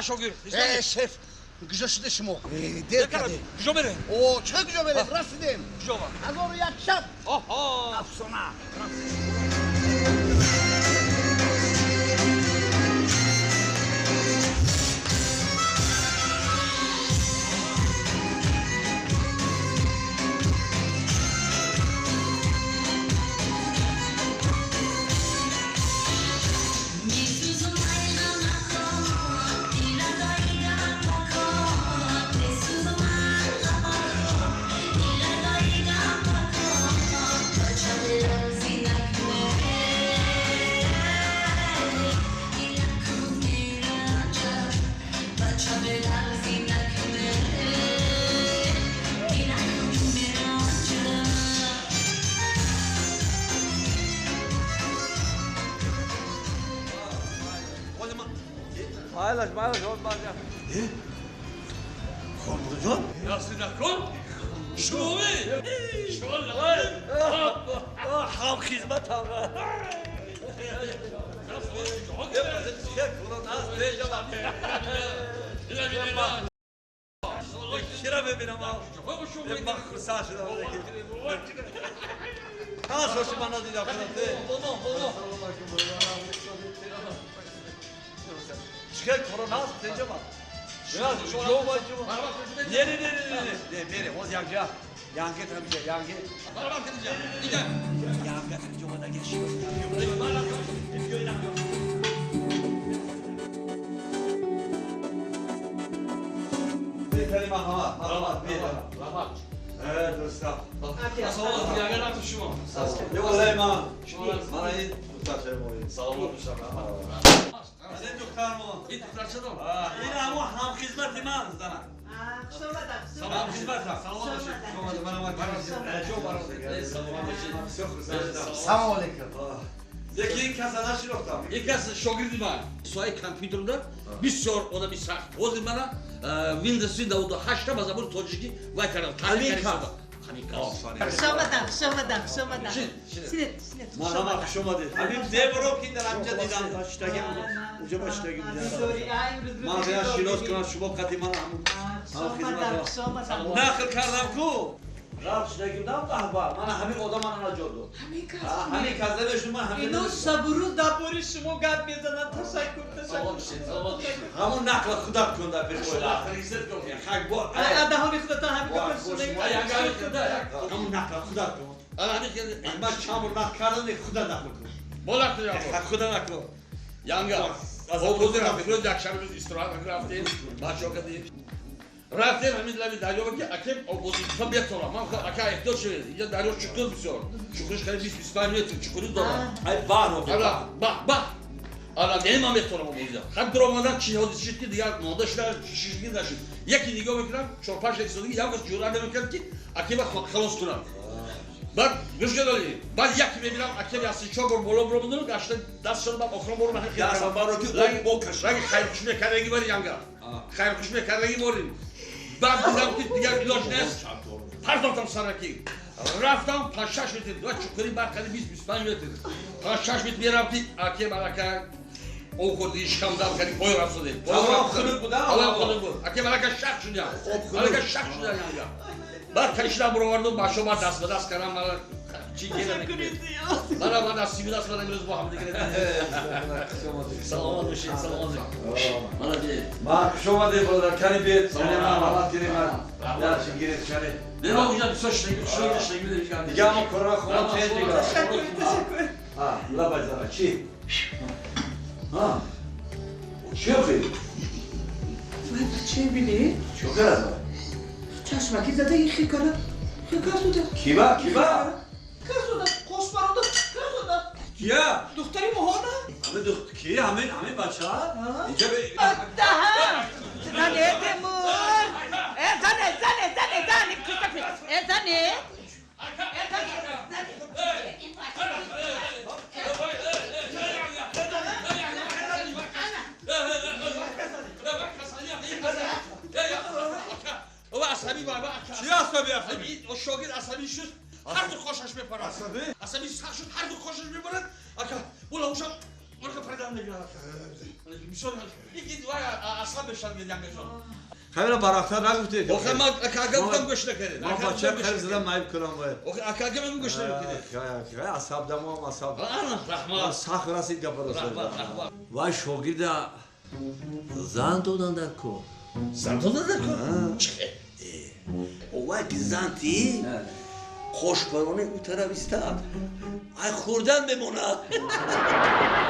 شوگیر شف کجا شده شما؟ دیر کرده کجا بره؟ اوه چه کجا بره؟ رسیدیم کجا با؟ 1001 شب آها افسانه مالش اون بازم خورد جان یاسی نکن شومی شوال هم خدمت آقا چرا ببینم من خرسان شدم خوش من دیدم چیکار کرونا است اینجا با نه میره باز یانگه تمیشه یانگه یانگه تمیشه اومده گشت بهترین مرحمت دوستا سلامت یاگر رفت شما یه والله من این سلامت دوستم از این دختر ما این دختر چه دارم؟ این همه هم خدمتی من زنم هم خدمت هم سلامت باشید سلام علیکم یکی این کس نشناختم یکی از شاگردی من سوای کامپیوترda بسیار odamı sert. O zaman Windows 98 تا زبان تاجیکی وای کردم. شومدم مرحبا خوش اومدید همین زیبرو که در همجا دیدم اونجا باشتگی من باید شیراز کنم شما قدیما نخل کردم کو رفت شدگیم دم بحبا من همین آدم من نجاردو همین کذبه شما همین اینو صبرو دبوری شما گد میزنن تشکر همون نقل خدا کن در بیر کویل خیلی با دهانی خودتان همین کار همون نقل خدا کن من چامو نقل کردن خدا نقل کن بالا کجا؟ خدا نکن یانگا بازی رفتیم روز یک شب روز استراحت رفتیم بچه‌ها کردیم رفتیم همین لبی دریا که اکیم بازیکن بیاد تو من اکا احتیاج شده یا دریا چکور بسیار چکورش خیلی 20-25 متر چکوری دارم ای بانو با حالا نمی‌ام میتونم بازی خب درآمدن چی حادثه شد که دیگه ماده‌شون شیشگی نشد یکی دیگه میگیرم 4-5 اکسودی یا کس جورا نمی‌کرد که اکیم خلاص کنم بعد گوش دادی بعد یکی میبینم اکیم یاسی چهار بالا می‌دونم گشت دستشون با آخرام برو من یا سامبارو که اون بوکش رنگ خیلی خوش می‌کردی بری یانگا خیلی خوش می‌کردی بری بعد دیدم که دیگه علاج نیست پرداختم سرکی رفتم 5-6 متر دو چوکری برقلی 20-25 متر 5-6 متر میرم که اکیم علاکه او خودیش کم دام کردی پای رفت شده حالا خودت بود حالا خودت بود اکیم علاکه شک شد علاکه شک شد یانگا بعد کلیشلا برو وردم با شما دست به دست کردم من چی گیرم من از سیمی دست بدم امروز با هم دیگه سلامت باشید سلامت من خوش اومدید برادر کنی بیت کنی من حالت گیریم من درش گیرید کنی دیگه اونجا بسوش نگیری کردی دیگه اما کرونا خونم چه دیگه تشکر لا بایزانا چی؟ چی خیلی؟ چه بینی؟ شکر از من چشمکی زده این خیکاره خیکار بوده کیبا؟ کار زده خوش براده کار زده کیا؟ دختری مهانه همه دختر کی؟ همین بچه ها؟ اینجا به دهن زنه تیمور زنه او عصبی بابا چی عصبی؟ او شاگرد عصبی شد هر دو خوشش میپره عصبی شد هر دو خوشش میپره اکا بولا اوشم مرکه پرده Misoran ne kadar? Misoran. İki dua asla beşer giden geçiyor. Hayır barakta ne gittin? O zaman akagam göçle kere. Ma bachar kharizdan mayib kunam bay. O akagam göçle kere. Ya asab damam asab. Ana rahmat. Sakh rasid gaparosa. Rahmat. Vay shogirda zan dodan dar ko. Zantoda da ko. O vay ki zanti خوشبرانه او طرف ایستاد. ای خوردن بمونه.